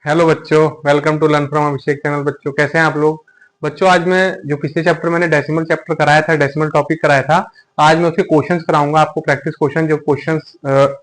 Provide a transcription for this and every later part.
Hello बच्चों, welcome to learn from Abhishek channel. बच्चों कैसे हैं आप लोग। बच्चों आज मैं जो पिछले चैप्टर मैंने डेसिमल चैप्टर कराया था, डेसिमल टॉपिक कराया था, आज मैं उसके क्वेश्चंस कराऊंगा आपको, प्रैक्टिस क्वेश्चन जो क्वेश्चंस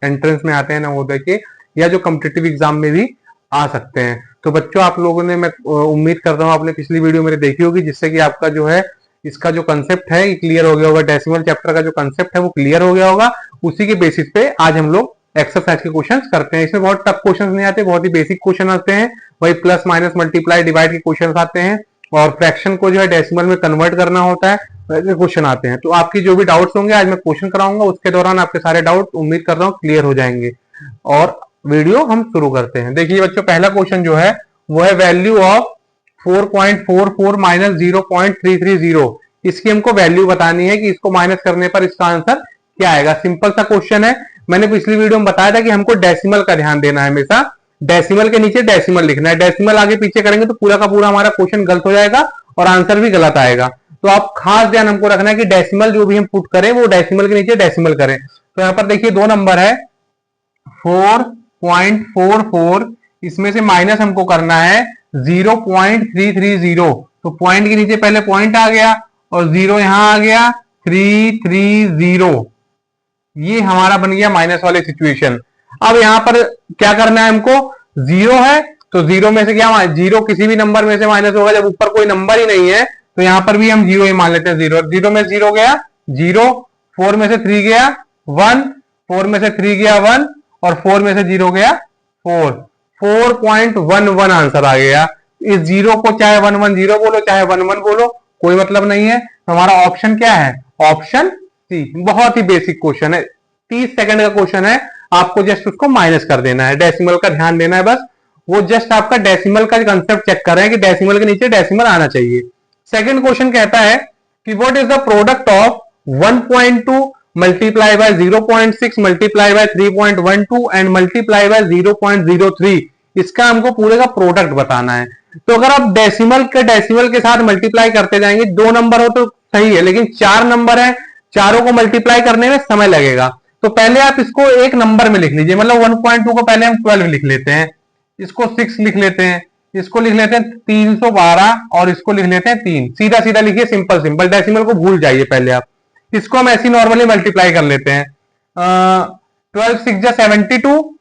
एंट्रेंस में आते हैं नवोदय के या जो कॉम्पिटिटिव एग्जाम में भी आ सकते हैं। तो बच्चों आप लोगों ने, मैं उम्मीद करता हूँ आपने पिछली वीडियो मेरी देखी होगी, जिससे कि आपका जो है इसका जो कंसेप्ट है क्लियर हो गया होगा। डेसिमल चैप्टर का जो कंसेप्ट है वो क्लियर हो गया होगा। उसी के बेसिस पे आज हम लोग एक्सरसाइज के क्वेश्चंस करते हैं। इसमें बहुत टफ क्वेश्चंस नहीं आते, बहुत ही बेसिक क्वेश्चन आते हैं। वही प्लस माइनस मल्टीप्लाई डिवाइड के क्वेश्चंस आते हैं और फ्रैक्शन को जो है डेसिमल में कन्वर्ट करना होता है, वैसे क्वेश्चन आते हैं। तो आपकी जो भी डाउट्स होंगे आज मैं क्वेश्चन कराऊंगा, उसके दौरान आपके सारे डाउट उम्मीद कर रहा हूँ क्लियर हो जाएंगे। और वीडियो हम शुरू करते हैं। देखिए बच्चों, पहला क्वेश्चन जो है वो है वैल्यू ऑफ 4.44 माइनस 0.330। इसकी हमको वैल्यू बतानी है कि इसको माइनस करने पर इसका आंसर क्या आएगा। सिंपल सा क्वेश्चन है। मैंने पिछली वीडियो में बताया था कि हमको डेसिमल का ध्यान देना है, हमेशा डेसिमल के नीचे डेसिमल लिखना है। डेसिमल आगे पीछे करेंगे तो पूरा का पूरा हमारा क्वेश्चन गलत हो जाएगा और आंसर भी गलत आएगा। तो आप खास ध्यान हमको रखना है कि डेसिमल जो भी हम पुट करें वो डेसिमल के नीचे डेसिमल करें। तो यहाँ पर देखिए दो नंबर है 4.44, इसमें से माइनस हमको करना है 0.330। तो पॉइंट के नीचे पहले पॉइंट आ गया और जीरो यहां आ गया 330। ये हमारा बन गया माइनस वाले सिचुएशन। अब यहां पर क्या करना है हमको, जीरो है तो जीरो में से क्या, जीरो किसी भी नंबर में से माइनस होगा जब ऊपर कोई नंबर ही नहीं है। तो यहां पर भी हम जीरो ही मान लेते हैं। जीरो जीरो में जीरो गया जीरो, 4 में से 3 गया 1, 4 में से 3 गया 1 और 4 में से जीरो गया 4। 4.11 आंसर आ गया। इस जीरो को चाहे 11 बोलो चाहे 11 बोलो, कोई मतलब नहीं है। तो हमारा ऑप्शन क्या है, ऑप्शन सी। बहुत ही बेसिक क्वेश्चन है, 30 सेकंड का क्वेश्चन है। आपको जस्ट उसको माइनस कर देना है, डेसिमल का ध्यान देना है बस। वो जस्ट आपका डेसिमल का कंसेप्ट चेक कर रहे हैं कि डेसिमल के नीचे डेसिमल आना चाहिए। सेकंड क्वेश्चन कहता है कि what is the product of 1.2 multiply by 0.6 multiply by 3.12 and multiply by 0.03। इसका हमको पूरे का प्रोडक्ट बताना है। तो अगर आप डेसिमल के साथ मल्टीप्लाई करते जाएंगे, दो नंबर हो तो सही है, लेकिन चार नंबर है, चारों को मल्टीप्लाई करने में समय लगेगा। तो पहले आप इसको एक नंबर में लिख लीजिए, मतलब 1.2 को पहले हम 12 लिख लेते हैं, इसको 6 लिख लेते हैं, इसको लिख लेते हैं 312 और इसको लिख लेते हैं 3। सीधा सीधा लिखिए, सिंपल सिंपल, डेसिमल को भूल जाइए पहले आप। इसको हम ऐसी नॉर्मली मल्टीप्लाई कर लेते हैं। 12 6 जा 72,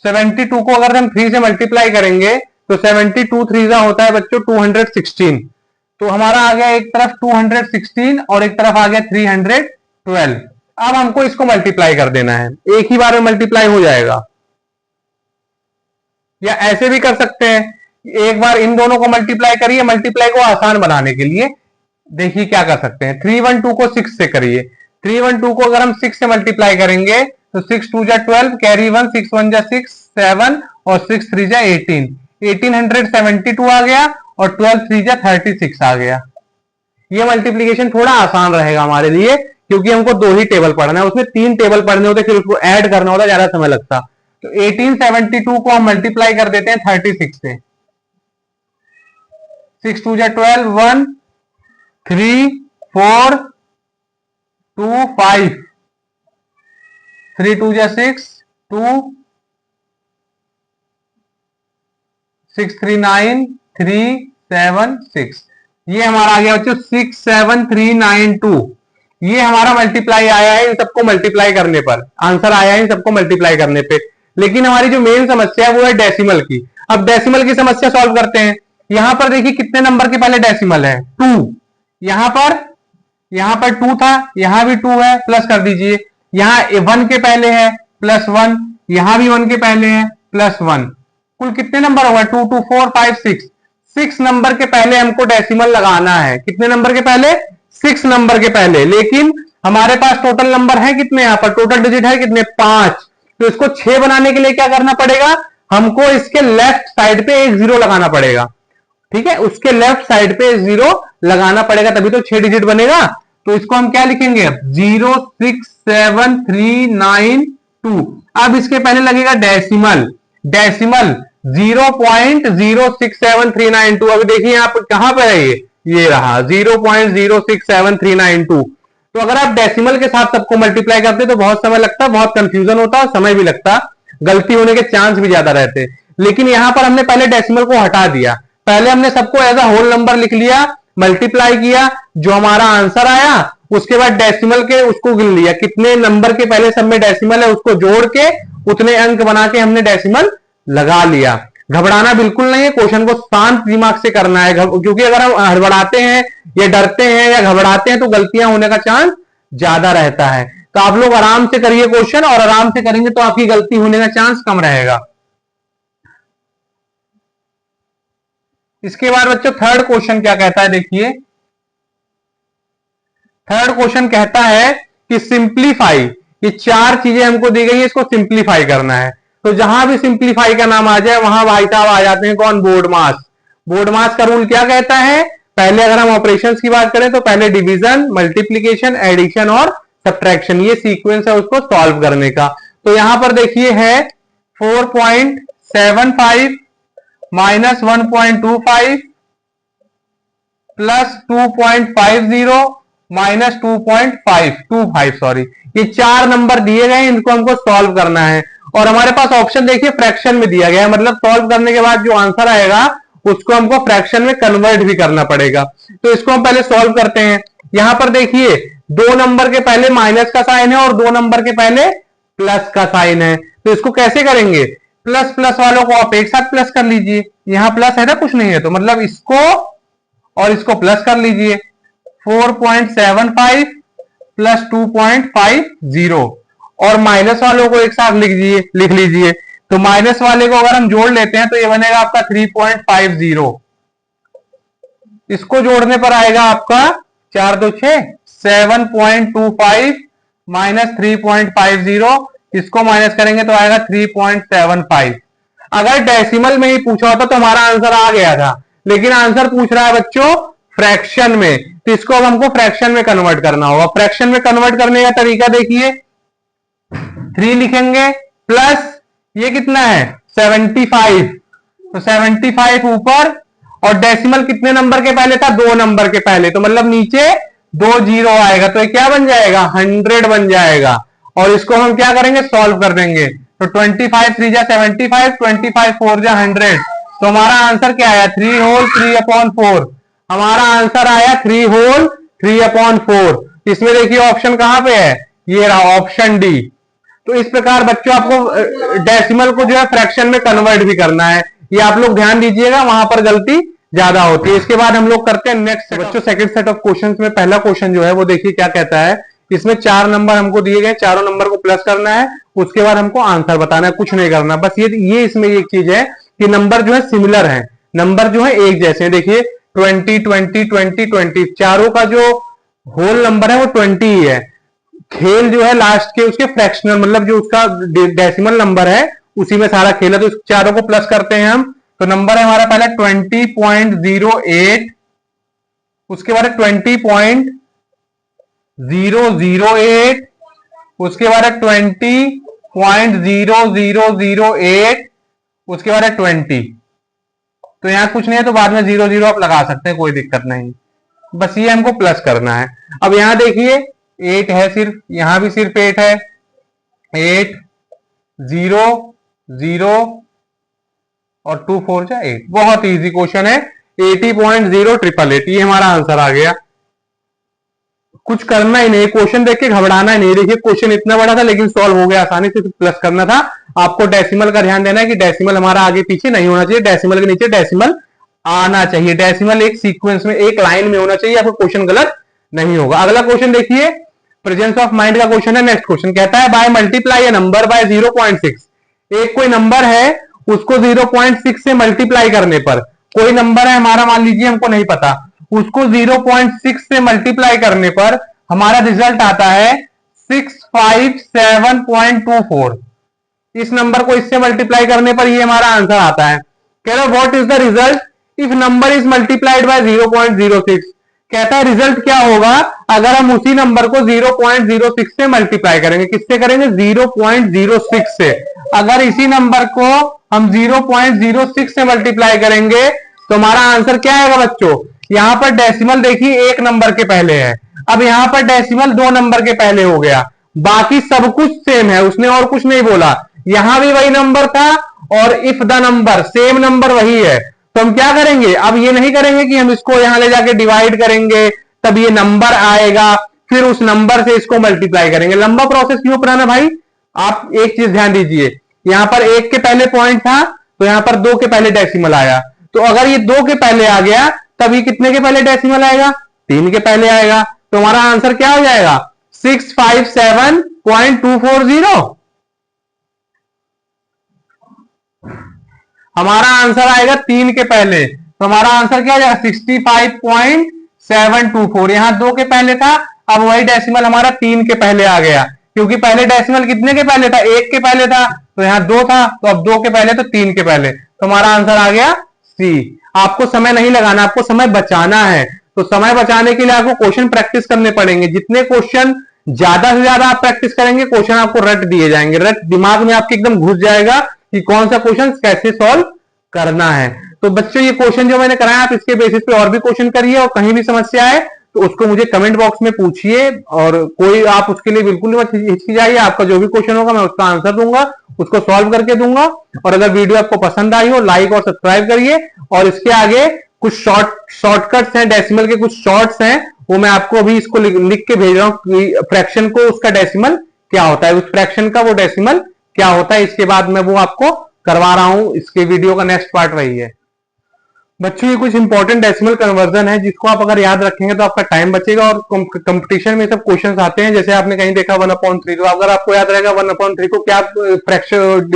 72 को अगर हम 3 से मल्टीप्लाई करेंगे तो 72 3 जा होता है बच्चों 216। तो हमारा आ गया एक तरफ 216 और एक तरफ आ गया 312। अब हमको इसको मल्टीप्लाई कर देना है, एक ही बार में मल्टीप्लाई हो जाएगा। या ऐसे भी कर सकते हैं, एक बार इन दोनों को मल्टीप्लाई करिए। मल्टीप्लाई को आसान बनाने के लिए देखिए क्या कर सकते हैं, 312 को 6 से करिए। 312 को अगर हम 6 से मल्टीप्लाई करेंगे तो 6 2 जा 12, कैरी 1, 6 1 जा 6 7 और 6 3 जा 18, 1872 आ गया और 12 3 जा 36 आ गया। ये मल्टीप्लीकेशन थोड़ा आसान रहेगा हमारे लिए, क्योंकि हमको दो ही टेबल पढ़ना है, उसमें 3 टेबल पढ़ने होते, फिर उसको ऐड करना होता, ज्यादा समय लगता। तो 1872 को हम मल्टीप्लाई कर देते हैं 36 से। 6 2 जा 12, 1 3 4 2 5, 3 2 जा 6 2 6 3 9 3 7 6। ये हमारा आ गया बच्चों 67392। ये हमारा मल्टीप्लाई आया है इन सबको मल्टीप्लाई करने पर, आंसर आया है इन सबको मल्टीप्लाई करने पे। लेकिन हमारी जो मेन समस्या है वो है डेसिमल की। अब डेसिमल की समस्या सॉल्व करते हैं। यहां पर देखिए कितने नंबर के पहले डेसिमल है, 2। यहां पर 2 था, यहां भी 2 है, प्लस कर दीजिए। यहां 1 के पहले है +1, यहां भी 1 के पहले है +1। कुल कितने नंबर होगा, 2 2 4 5 6। 6 नंबर के पहले हमको डेसिमल लगाना है। कितने नंबर के पहले, 6 नंबर के पहले। लेकिन हमारे पास टोटल नंबर है कितने, यहां पर टोटल डिजिट है कितने, 5। तो इसको 6 बनाने के लिए क्या करना पड़ेगा, हमको इसके लेफ्ट साइड पे एक 0 लगाना पड़ेगा। ठीक है, उसके लेफ्ट साइड पे 0 लगाना पड़ेगा, तभी तो 6 डिजिट बनेगा। तो इसको हम क्या लिखेंगे अब, 06739 अब इसके पहले लगेगा डेसिमल। डेसिमल 0.067392। अभी देखिए आप कहां पर है, ये रहा 0.067392। तो अगर आप डेसिमल के साथ सबको मल्टीप्लाई करते तो बहुत समय लगता, बहुत कंफ्यूजन होता और समय भी लगता, गलती होने के चांस भी ज्यादा रहते। लेकिन यहां पर हमने पहले डेसिमल को हटा दिया। पहले हमने सबको एज अ होल नंबर लिख लिया, मल्टीप्लाई किया, जो हमारा आंसर आया उसके बाद डेसिमल के उसको गिन लिया, कितने नंबर के पहले सब में डेसिमल है उसको जोड़ के उतने अंक बना के हमने डेसिमल लगा लिया। घबराना बिल्कुल नहीं है, क्वेश्चन को शांत दिमाग से करना है, क्योंकि अगर हम हड़बड़ाते हैं या डरते हैं या घबराते हैं तो गलतियां होने का चांस ज्यादा रहता है। तो आप लोग आराम से करिए क्वेश्चन, और आराम से करेंगे तो आपकी गलती होने का चांस कम रहेगा। इसके बाद बच्चों थर्ड क्वेश्चन क्या कहता है, देखिए थर्ड क्वेश्चन कहता है कि सिंप्लीफाई, ये चार चीजें हमको दी गई है, इसको सिंप्लीफाई करना है। तो जहां भी सिंप्लीफाई का नाम आ जाए वहां भाई साहब आ जाते हैं कौन, बोर्ड मास। बोर्ड मास का रूल क्या कहता है, पहले अगर हम ऑपरेशंस की बात करें तो पहले डिवीजन, मल्टीप्लीकेशन, एडिशन और सब्ट्रैक्शन, ये सीक्वेंस है उसको सॉल्व करने का। तो यहां पर देखिए है 4.75 माइनस 1.25 प्लस 2.50 माइनस 2.525 सॉरी, ये चार नंबर दिए गए, इनको हमको सॉल्व करना है। और हमारे पास ऑप्शन देखिए फ्रैक्शन में दिया गया है, मतलब सॉल्व करने के बाद जो आंसर आएगा उसको हमको फ्रैक्शन में कन्वर्ट भी करना पड़ेगा। तो इसको हम पहले सॉल्व करते हैं। यहां पर देखिए दो नंबर के पहले माइनस का साइन है और दो नंबर के पहले प्लस का साइन है, तो इसको कैसे करेंगे, प्लस प्लस वालों को आप एक साथ प्लस कर लीजिए। यहां प्लस है ना, कुछ नहीं है, तो मतलब इसको और इसको प्लस कर लीजिए। 4.75 प्लस 2.50 और माइनस वालों को एक साथ लिख लीजिए। तो माइनस वाले को अगर हम जोड़ लेते हैं तो ये बनेगा आपका 3.50, इसको जोड़ने पर आएगा आपका 4 2 6 7.25 माइनस 3.50, इसको माइनस करेंगे तो आएगा 3.75। अगर डेसिमल में ही पूछा होता तो हमारा आंसर आ गया था, लेकिन आंसर पूछ रहा है बच्चों फ्रैक्शन में, तो इसको अब हमको फ्रैक्शन में कन्वर्ट करना होगा। फ्रैक्शन में कन्वर्ट करने का तरीका देखिए, 3 लिखेंगे प्लस ये कितना है 75, तो 75 ऊपर, और डेसिमल कितने नंबर के पहले था, 2 नंबर के पहले, तो मतलब नीचे 2 जीरो आएगा, तो ये क्या बन जाएगा 100 बन जाएगा। और इसको हम क्या करेंगे, सॉल्व कर देंगे। तो 25 3 जा 75, 25 4 जा 100, तो हमारा आंसर क्या आया 3 होल 3/4। हमारा आंसर आया 3 होल 3/4। इसमें देखिए ऑप्शन कहां पे है, ये रहा ऑप्शन डी। तो इस प्रकार बच्चों आपको डेसिमल को जो है फ्रैक्शन में कन्वर्ट भी करना है, ये आप लोग ध्यान दीजिएगा, वहां पर गलती ज्यादा होती है। इसके बाद हम लोग करते हैं नेक्स्ट बच्चों सेकंड सेट ऑफ क्वेश्चंस में पहला क्वेश्चन जो है वो देखिए क्या कहता है। इसमें 4 नंबर हमको दिए गए, चारों नंबर को प्लस करना है, उसके बाद हमको आंसर बताना है, कुछ नहीं करना, बस ये इसमें एक चीज है कि नंबर जो है सिमिलर है, नंबर जो है एक जैसे हैं। देखिए 20 20 20 20, चारों का जो होल नंबर है वो 20 ही है। खेल जो है लास्ट के उसके फ्रैक्शनल, मतलब जो उसका डेसिमल नंबर है उसी में सारा खेल है। तो चारों को प्लस करते हैं हम, तो नंबर है हमारा पहले 20.08, उसके बाद 20.008, उसके बाद 20.0008, उसके बाद 20। तो यहां कुछ नहीं है तो बाद में 0 आप लगा सकते हैं, कोई दिक्कत नहीं, बस ये हमको प्लस करना है। अब यहां देखिए 8 है सिर्फ, यहां भी सिर्फ 8 है, 8 0 0 और 2 4 जा 8, बहुत इजी क्वेश्चन है। 80.0888 ये हमारा आंसर आ गया। कुछ करना ही नहीं, क्वेश्चन देख के घबराना ही नहीं। देखिए क्वेश्चन इतना बड़ा था लेकिन सॉल्व हो गया आसानी से, प्लस करना था। आपको डेसिमल का ध्यान देना है कि डेसिमल हमारा आगे पीछे नहीं होना चाहिए, डेसिमल के नीचे डेसिमल आना चाहिए, डेसिमल एक सीक्वेंस में एक लाइन में होना चाहिए, आपको क्वेश्चन गलत नहीं होगा। अगला क्वेश्चन देखिए, प्रेजेंस ऑफ माइंड का क्वेश्चन है। नेक्स्ट क्वेश्चन कहता है by multiply A number by 0.6। एक कोई नंबर है उसको 0.6 से मल्टीप्लाई करने पर, कोई नंबर है हमारा मान लीजिए हमको नहीं पता, उसको 0.6 से मल्टीप्लाई करने पर हमारा रिजल्ट आता है 657.24। इस नंबर को इससे मल्टीप्लाई करने पर ये हमारा आंसर आता है। कह रहा what is the result if number is multiplied by 0.06। कहता है रिजल्ट क्या होगा अगर हम उसी नंबर को 0.06 से मल्टीप्लाई करेंगे। किससे करेंगे, 0.06 से। अगर इसी नंबर को हम 0.06 से मल्टीप्लाई करेंगे तो हमारा आंसर क्या आएगा बच्चों। यहां पर डेसिमल देखिए एक नंबर के पहले है, अब यहां पर डेसिमल 2 नंबर के पहले हो गया, बाकी सब कुछ सेम है, उसने और कुछ नहीं बोला। यहां भी वही नंबर था और if the number same number वही है, तो हम क्या करेंगे, अब ये नहीं करेंगे कि हम इसको यहां ले जाके डिवाइड करेंगे तब ये नंबर आएगा, फिर उस नंबर से इसको मल्टीप्लाई करेंगे। लंबा प्रोसेस क्यों अपनाना भाई। आप एक चीज ध्यान दीजिए, यहां पर 1 के पहले पॉइंट था तो यहां पर 2 के पहले डेसिमल आया, तो अगर ये 2 के पहले आ गया तब ये कितने के पहले डेसिमल आएगा, 3 के पहले आएगा। तो हमारा आंसर क्या हो जाएगा 657.240। हमारा आंसर आएगा 3 के पहले, तो हमारा आंसर क्या हो जाएगा 65.724। यहां 2 के पहले था, अब वही डेसिमल हमारा 3 के पहले आ गया, क्योंकि पहले डेसिमल कितने के पहले था, 1 के पहले था, तो यहां 2 था, तो अब 2 के पहले तो 3 के पहले, तो हमारा आंसर आ गया सी। आपको समय नहीं लगाना, आपको समय बचाना है। तो समय बचाने के लिए आपको क्वेश्चन प्रैक्टिस करने पड़ेंगे। जितने क्वेश्चन ज्यादा से ज्यादा आप प्रैक्टिस करेंगे, क्वेश्चन आपको रट दिए जाएंगे, रट दिमाग में आपके एकदम घुस जाएगा कि कौन सा क्वेश्चन कैसे सॉल्व करना है। तो बच्चों ये क्वेश्चन जो मैंने कराया आप इसके बेसिस पे और भी क्वेश्चन करिए, और कहीं भी समस्या है तो उसको मुझे कमेंट बॉक्स में पूछिए, और कोई आप उसके लिए बिल्कुल मत हिचकिचाइए। आपका जो भी क्वेश्चन होगा मैं उसका आंसर दूंगा, उसको सॉल्व करके दूंगा। और अगर वीडियो आपको पसंद आई हो लाइक और सब्सक्राइब करिए। और इसके आगे कुछ शॉर्टकट्स हैं, डेसिमल के कुछ शॉर्ट्स हैं, वो मैं आपको अभी इसको लिख के भेज रहा हूं। फ्रैक्शन को उसका डेसिमल क्या होता है, उस फ्रैक्शन का वो डेसिमल क्या होता है, इसके बाद मैं वो आपको करवा रहा हूं। इसके वीडियो का नेक्स्ट पार्ट वही है। बच्चों ये कुछ इंपॉर्टेंट डेसिमल कन्वर्जन है, जिसको आप अगर याद रखेंगे तो आपका टाइम बचेगा। और कंपटीशन में सब क्वेश्चंस आते हैं, जैसे आपने कहीं देखा 1/3, तो अगर आपको याद रहेगा 1/3 को क्या फ्रैक्शन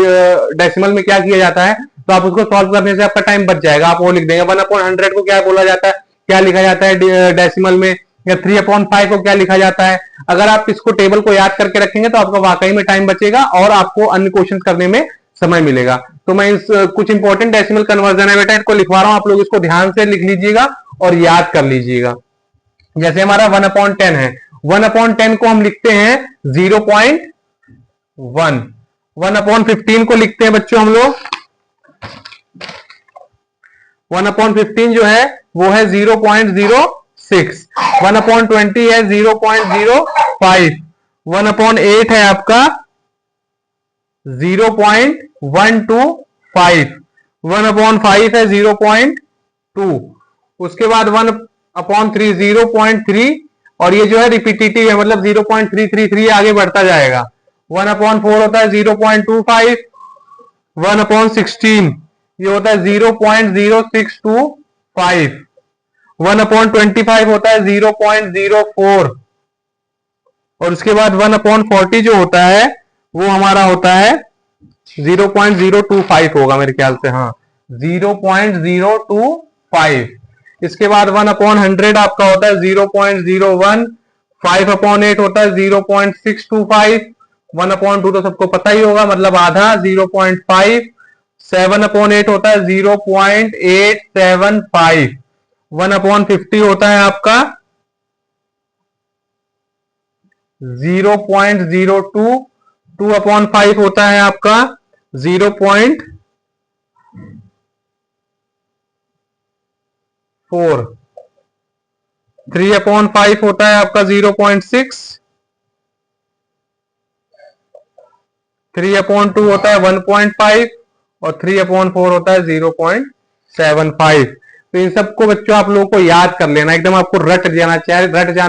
डेसिमल में क्या किया जाता है, तो आप उसको सॉल्व करने से आपका टाइम बच जाएगा। आप वो लिख देंगे 1/100 को क्या बोला जाता है, क्या लिखा जाता है डेसिमल में, या 3/5 को क्या लिखा जाता है। अगर आप इसको टेबल को याद करके रखेंगे तो आपका वाकई में टाइम बचेगा और आपको अन्य क्वेश्चन करने में समय मिलेगा। तो मैं इस कुछ इंपॉर्टेंट डेसिमल कन्वर्जन है बेटा, इनको लिखवा रहा हूं, आप लोग इसको ध्यान से लिख लीजिएगा और याद कर लीजिएगा। जैसे हमारा 1/10 है, 1/10 को हम लिखते हैं 0.1। 1/15 को लिखते हैं बच्चों हम लोग, 1/15 जो है वो है 0.06। 1/20 है 0.05। 1/8 है आपका 0.125। 1/5 है 0.2। उसके बाद 1/3 0.3, और ये जो है रिपीटेटिव है, मतलब 0.333 आगे बढ़ता जाएगा। 1/4 होता है 0.25। 1/16 ये होता है 0.0625। 1/25 होता है 0.04। और उसके बाद 1/40 जो होता है वो हमारा होता है 0.025 होगा मेरे ख्याल से, हाँ 0.025। इसके बाद 1/100 आपका होता है 0.01। 5/8 होता है 0.625। 1/2 तो सबको पता ही होगा, मतलब आधा 0.5। 7/8 होता है 0.875। 1/50 होता है आपका 0.02। 2/5 होता है आपका 0.4। 3/5 होता है आपका 0.6। 3/2 होता है 1.5 और 3/4 होता है 0.75। तो इन सबको बच्चों आप लोगों को याद कर लेना, एकदम आपको रट जाना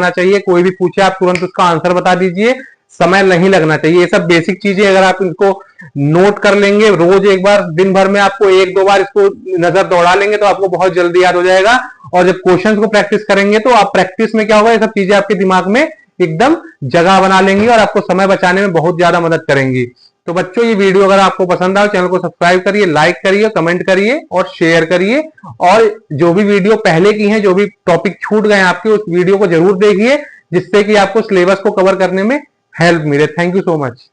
चाहिए। कोई भी पूछे आप तुरंत उसका आंसर बता दीजिए, समय नहीं लगना चाहिए। ये सब बेसिक चीजें अगर आप इनको नोट कर लेंगे, रोज एक बार दिन भर में आपको 1-2 बार इसको नजर दौड़ा लेंगे तो आपको बहुत जल्दी याद हो जाएगा। और जब क्वेश्चंस को प्रैक्टिस करेंगे तो आप प्रैक्टिस में क्या होगा, ये सब चीजें आपके दिमाग में एकदम जगह बना लेंगी और आपको समय बचाने में बहुत ज्यादा मदद करेंगी। तो बच्चों ये वीडियो अगर आपको पसंद आए चैनल को सब्सक्राइब करिए, लाइक करिए, कमेंट करिए और शेयर करिए। और जो भी वीडियो पहले की हैं, जो भी टॉपिक छूट गए आपके, उस वीडियो को जरूर देखिए, जिससे कि आपको सिलेबस को कवर करने में हेल्प मिले। Thank you so much.